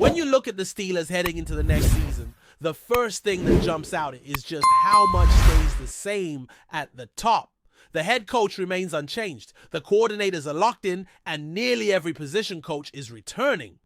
When you look at the Steelers heading into the next season, the first thing that jumps out is just how much stays the same at the top. The head coach remains unchanged, the coordinators are locked in, and nearly every position coach is returning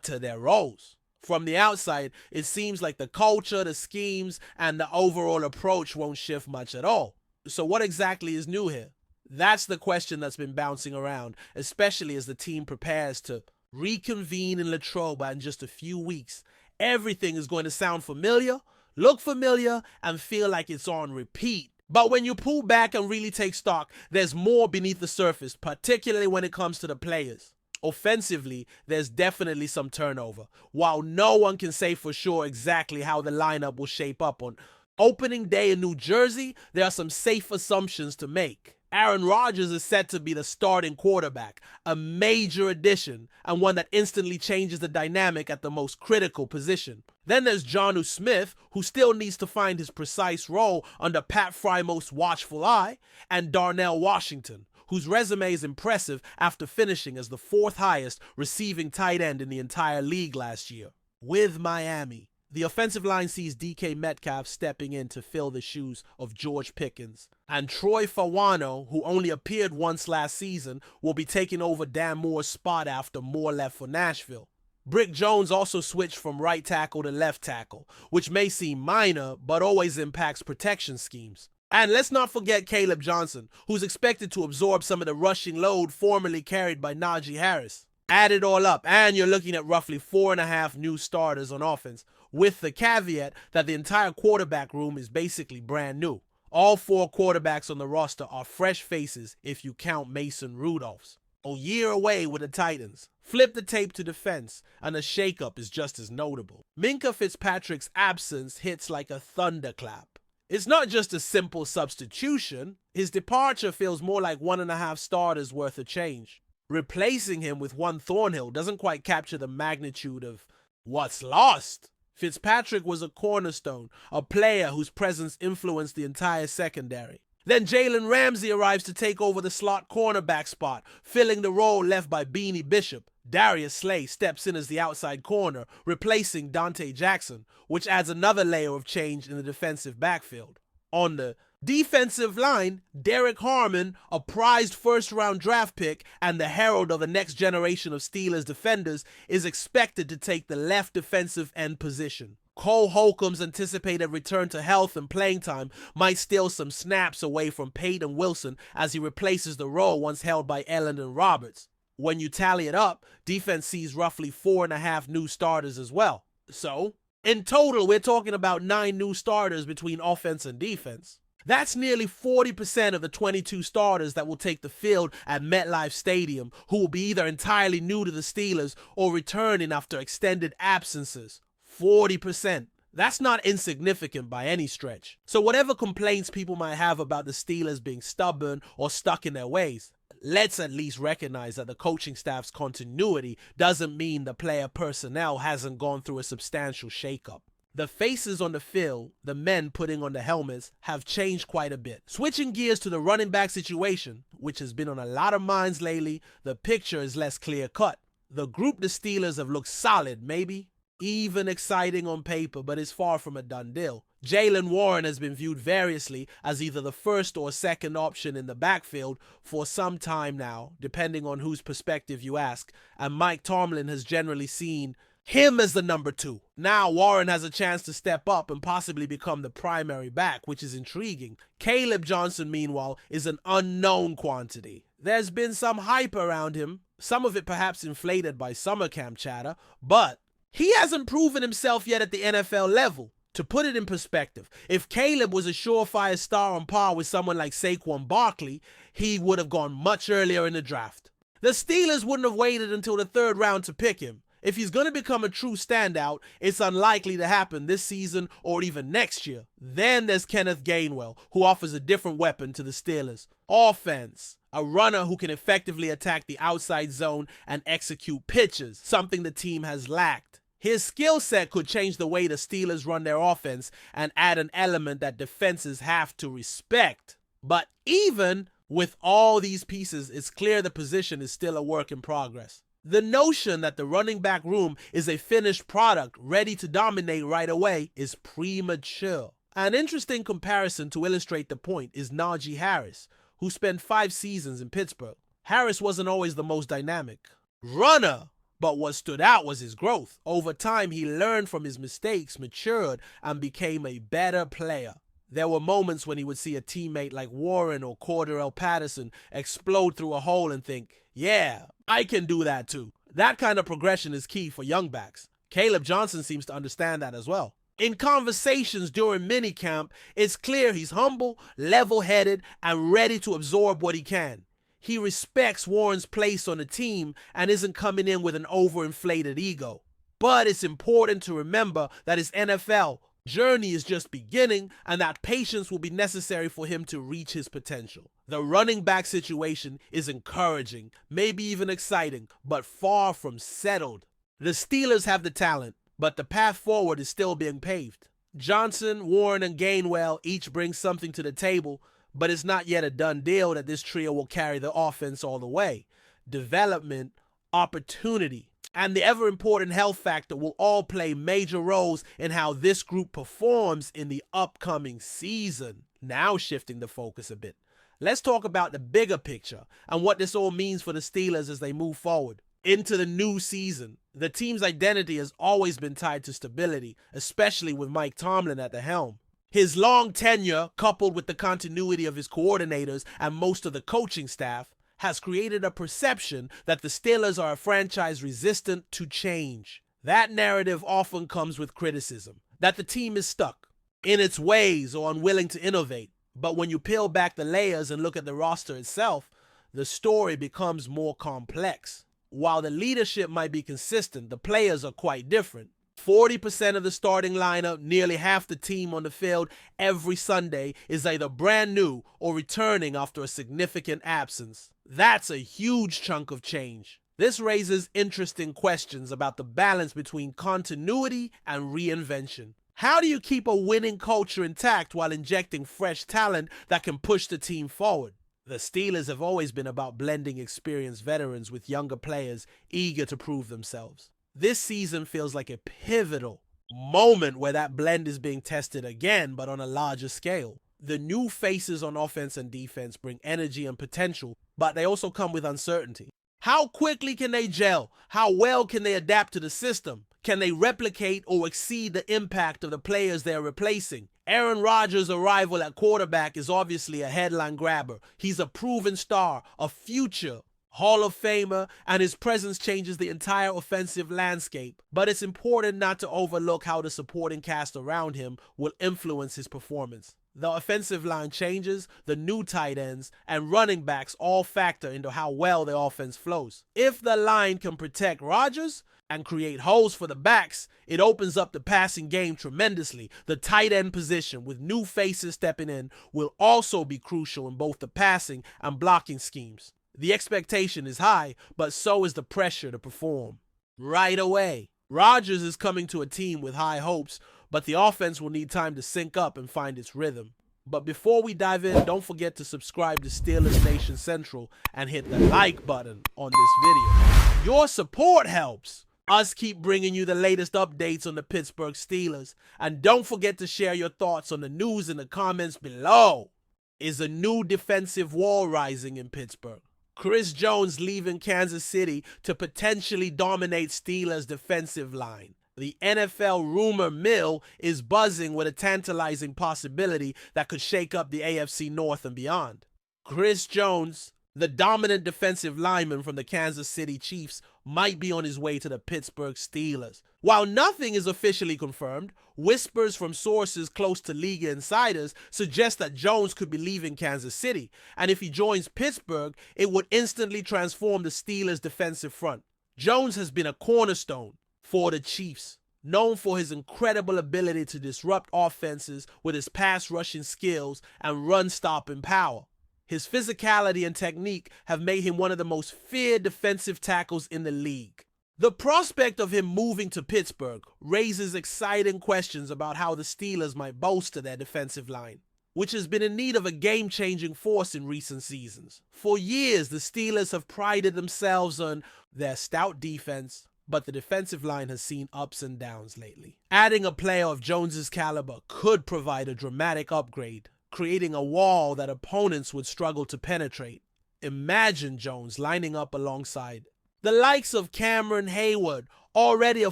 to their roles. From the outside, it seems like the culture, the schemes, and the overall approach won't shift much at all. So what exactly is new here? That's the question that's been bouncing around, especially as the team prepares to reconvene in Latrobe in just a few weeks. Everything is going to sound familiar, look familiar, and feel like it's on repeat. But when you pull back and really take stock, there's more beneath the surface, particularly when it comes to the players. Offensively, there's definitely some turnover. While no one can say for sure exactly how the lineup will shape up on opening day in New Jersey, there are some safe assumptions to make. Aaron Rodgers is set to be the starting quarterback, a major addition, and one that instantly changes the dynamic at the most critical position. Then there's Jonnu Smith, who still needs to find his precise role under Pat Frymo's watchful eye, and Darnell Washington, whose resume is impressive after finishing as the 4th highest receiving tight end in the entire league last year. With Miami, the offensive line sees DK Metcalf stepping in to fill the shoes of George Pickens, and Troy Fawano, who only appeared once last season, will be taking over Dan Moore's spot after Moore left for Nashville. Brick Jones also switched from right tackle to left tackle, which may seem minor, but always impacts protection schemes. And let's not forget Caleb Johnson, who's expected to absorb some of the rushing load formerly carried by Najee Harris. Add it all up, and you're looking at roughly 4.5 new starters on offense, with the caveat that the entire quarterback room is basically brand new. All 4 quarterbacks on the roster are fresh faces if you count Mason Rudolph's. A year away with the Titans. Flip the tape to defense, and the shakeup is just as notable. Minkah Fitzpatrick's absence hits like a thunderclap. It's not just a simple substitution. His departure feels more like 1.5 starters worth of change. Replacing him with one Thornhill doesn't quite capture the magnitude of what's lost. Fitzpatrick was a cornerstone, a player whose presence influenced the entire secondary. Then Jalen Ramsey arrives to take over the slot cornerback spot, filling the role left by Beanie Bishop. Darius Slay steps in as the outside corner, replacing Dante Jackson, which adds another layer of change in the defensive backfield. On the defensive line, Derek Harmon, a prized first-round draft pick and the herald of the next generation of Steelers defenders, is expected to take the left defensive end position. Cole Holcomb's anticipated return to health and playing time might steal some snaps away from Peyton Wilson as he replaces the role once held by Elandon Roberts. When you tally it up, defense sees roughly 4.5 new starters as well. So, in total, we're talking about 9 new starters between offense and defense. That's nearly 40% of the 22 starters that will take the field at MetLife Stadium, who will be either entirely new to the Steelers or returning after extended absences. 40%. That's not insignificant by any stretch. So whatever complaints people might have about the Steelers being stubborn or stuck in their ways, let's at least recognize that the coaching staff's continuity doesn't mean the player personnel hasn't gone through a substantial shakeup. The faces on the field, the men putting on the helmets, have changed quite a bit. Switching gears to the running back situation, which has been on a lot of minds lately, the picture is less clear-cut. The group the Steelers have looked solid, maybe even exciting on paper, but is far from a done deal. Jaylen Warren has been viewed variously as either the first or second option in the backfield for some time now, depending on whose perspective you ask, and Mike Tomlin has generally seen him as the number 2. Now Warren has a chance to step up and possibly become the primary back, which is intriguing. Caleb Johnson, meanwhile, is an unknown quantity. There's been some hype around him, some of it perhaps inflated by summer camp chatter, but he hasn't proven himself yet at the NFL level. To put it in perspective, if Caleb was a surefire star on par with someone like Saquon Barkley, he would have gone much earlier in the draft. The Steelers wouldn't have waited until the 3rd round to pick him. If he's going to become a true standout, it's unlikely to happen this season or even next year. Then there's Kenneth Gainwell, who offers a different weapon to the Steelers. Offense. A runner who can effectively attack the outside zone and execute pitches, something the team has lacked. His skill set could change the way the Steelers run their offense and add an element that defenses have to respect. But even with all these pieces, it's clear the position is still a work in progress. The notion that the running back room is a finished product ready to dominate right away is premature. An interesting comparison to illustrate the point is Najee Harris, who spent 5 seasons in Pittsburgh. Harris wasn't always the most dynamic runner, but what stood out was his growth. Over time, he learned from his mistakes, matured, and became a better player. There were moments when he would see a teammate like Warren or Cordarrelle Patterson explode through a hole and think, yeah, I can do that too. That kind of progression is key for young backs. Caleb Johnson seems to understand that as well. In conversations during minicamp, it's clear he's humble, level-headed, and ready to absorb what he can. He respects Warren's place on the team and isn't coming in with an overinflated ego. But it's important to remember that his NFL journey is just beginning and that patience will be necessary for him to reach his potential. The running back situation is encouraging, maybe even exciting, but far from settled. The Steelers have the talent, but the path forward is still being paved. Johnson, Warren, and Gainwell each bring something to the table, but it's not yet a done deal that this trio will carry the offense all the way. Development, opportunity, and the ever-important health factor will all play major roles in how this group performs in the upcoming season. Now shifting the focus a bit, let's talk about the bigger picture and what this all means for the Steelers as they move forward into the new season. The team's identity has always been tied to stability, especially with Mike Tomlin at the helm. His long tenure, coupled with the continuity of his coordinators and most of the coaching staff, has created a perception that the Steelers are a franchise resistant to change. That narrative often comes with criticism, that the team is stuck in its ways or unwilling to innovate. But when you peel back the layers and look at the roster itself, the story becomes more complex. While the leadership might be consistent, the players are quite different. 40% of the starting lineup, nearly half the team on the field every Sunday, is either brand new or returning after a significant absence. That's a huge chunk of change. This raises interesting questions about the balance between continuity and reinvention. How do you keep a winning culture intact while injecting fresh talent that can push the team forward? The Steelers have always been about blending experienced veterans with younger players eager to prove themselves. This season feels like a pivotal moment where that blend is being tested again, but on a larger scale. The new faces on offense and defense bring energy and potential, but they also come with uncertainty. How quickly can they gel? How well can they adapt to the system? Can they replicate or exceed the impact of the players they're replacing? Aaron Rodgers' arrival at quarterback is obviously a headline grabber. He's a proven star, a future Hall of Famer, and his presence changes the entire offensive landscape. But it's important not to overlook how the supporting cast around him will influence his performance. The offensive line changes, the new tight ends, and running backs all factor into how well the offense flows. If the line can protect Rodgers and create holes for the backs, it opens up the passing game tremendously. The tight end position, with new faces stepping in, will also be crucial in both the passing and blocking schemes. The expectation is high, but so is the pressure to perform right away. Rodgers is coming to a team with high hopes, but the offense will need time to sync up and find its rhythm. But before we dive in, don't forget to subscribe to Steelers Nation Central and hit the like button on this video. Your support helps us keep bringing you the latest updates on the Pittsburgh Steelers. And don't forget to share your thoughts on the news in the comments below. Is a new defensive wall rising in Pittsburgh? Chris Jones leaving Kansas City to potentially dominate Steelers' defensive line. The NFL rumor mill is buzzing with a tantalizing possibility that could shake up the AFC North and beyond. Chris Jones, the dominant defensive lineman from the Kansas City Chiefs, might be on his way to the Pittsburgh Steelers. While nothing is officially confirmed, whispers from sources close to league insiders suggest that Jones could be leaving Kansas City, and if he joins Pittsburgh, it would instantly transform the Steelers' defensive front. Jones has been a cornerstone for the Chiefs, known for his incredible ability to disrupt offenses with his pass rushing skills and run-stopping power. His physicality and technique have made him one of the most feared defensive tackles in the league. The prospect of him moving to Pittsburgh raises exciting questions about how the Steelers might bolster their defensive line. which has been in need of a game-changing force in recent seasons. For years, the Steelers have prided themselves on their stout defense, but the defensive line has seen ups and downs lately. Adding a player of Jones's caliber could provide a dramatic upgrade, creating a wall that opponents would struggle to penetrate. Imagine Jones lining up alongside the likes of Cameron Hayward, already a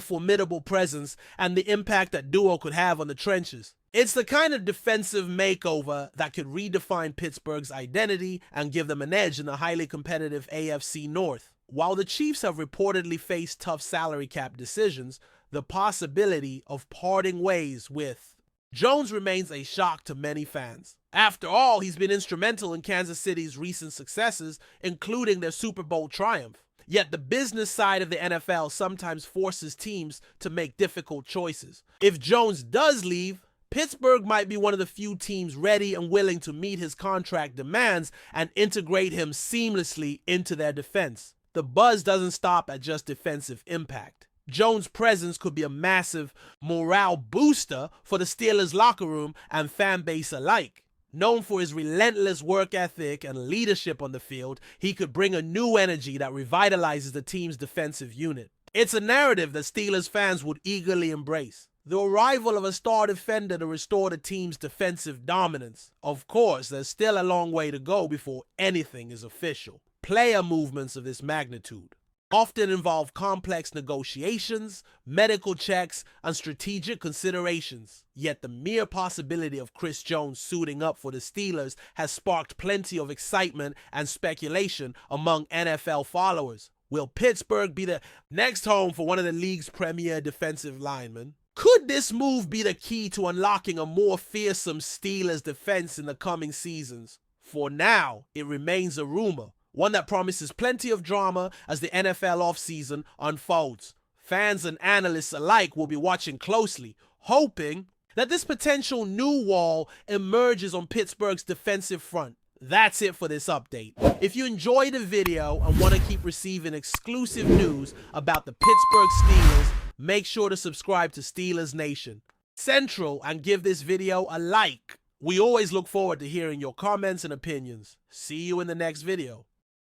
formidable presence, and the impact that duo could have on the trenches. It's the kind of defensive makeover that could redefine Pittsburgh's identity and give them an edge in the highly competitive AFC North. While the Chiefs have reportedly faced tough salary cap decisions, the possibility of parting ways with Jones remains a shock to many fans. After all, he's been instrumental in Kansas City's recent successes, including their Super Bowl triumph. Yet the business side of the NFL sometimes forces teams to make difficult choices. If Jones does leave, Pittsburgh might be one of the few teams ready and willing to meet his contract demands and integrate him seamlessly into their defense. The buzz doesn't stop at just defensive impact. Jones' presence could be a massive morale booster for the Steelers' locker room and fan base alike. Known for his relentless work ethic and leadership on the field, he could bring a new energy that revitalizes the team's defensive unit. It's a narrative that Steelers fans would eagerly embrace. The arrival of a star defender to restore the team's defensive dominance. Of course, there's still a long way to go before anything is official. Player movements of this magnitude often involve complex negotiations, medical checks, and strategic considerations. Yet the mere possibility of Chris Jones suiting up for the Steelers has sparked plenty of excitement and speculation among NFL followers. Will Pittsburgh be the next home for one of the league's premier defensive linemen? Could this move be the key to unlocking a more fearsome Steelers defense in the coming seasons? For now, it remains a rumor, one that promises plenty of drama as the NFL offseason unfolds. Fans and analysts alike will be watching closely, hoping that this potential new wall emerges on Pittsburgh's defensive front. That's it for this update. If you enjoyed the video and want to keep receiving exclusive news about the Pittsburgh Steelers, make sure to subscribe to Steelers Nation Central and give this video a like. We always look forward to hearing your comments and opinions. See you in the next video.